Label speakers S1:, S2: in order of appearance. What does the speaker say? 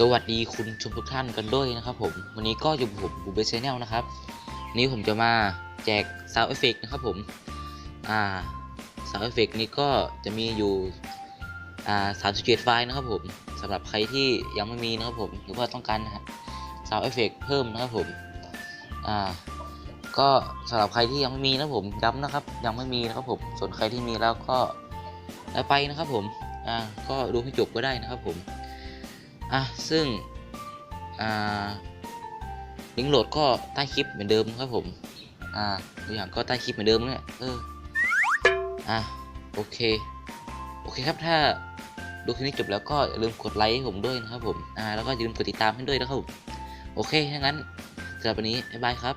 S1: สวัสดีคุณชมทุกท่านกันด้วยนะครับผมวันนี้ก็อยู่กับผมบูเบชแนลนะครับนี้ผมจะมาแจกซาวด์เอฟเฟกต์นะครับผมซาวด์เอฟเฟกต์นี้ก็จะมีอยู่37 ไฟล์นะครับผมสำหรับใครที่ยังไม่มีนะครับผมหรือว่าต้องการซาวด์เอฟเฟกต์เพิ่มนะครับผมก็สำหรับใครที่ยังไม่มีนะผมย้ำนะครับยังไม่มีนะครับผมส่วนใครที่มีแล้วก็ได้ไปนะครับผมก็ดูให้จบก็ได้นะครับผมซึ่งลิงก์โหลดก็ใต้คลิปเหมือนเดิมครับผมตัวอย่างก็ใต้คลิปเหมือนเดิมเนี่ยโอเคครับถ้าดูคลิปนี้จบแล้วก็อย่าลืมกดไลค์ให้ผมด้วยนะครับผมแล้วก็อย่าลืมกดติดตามให้ด้วยนะครับผมโอเคถ้างั้นสำหรับวันนี้บ๊ายบายครับ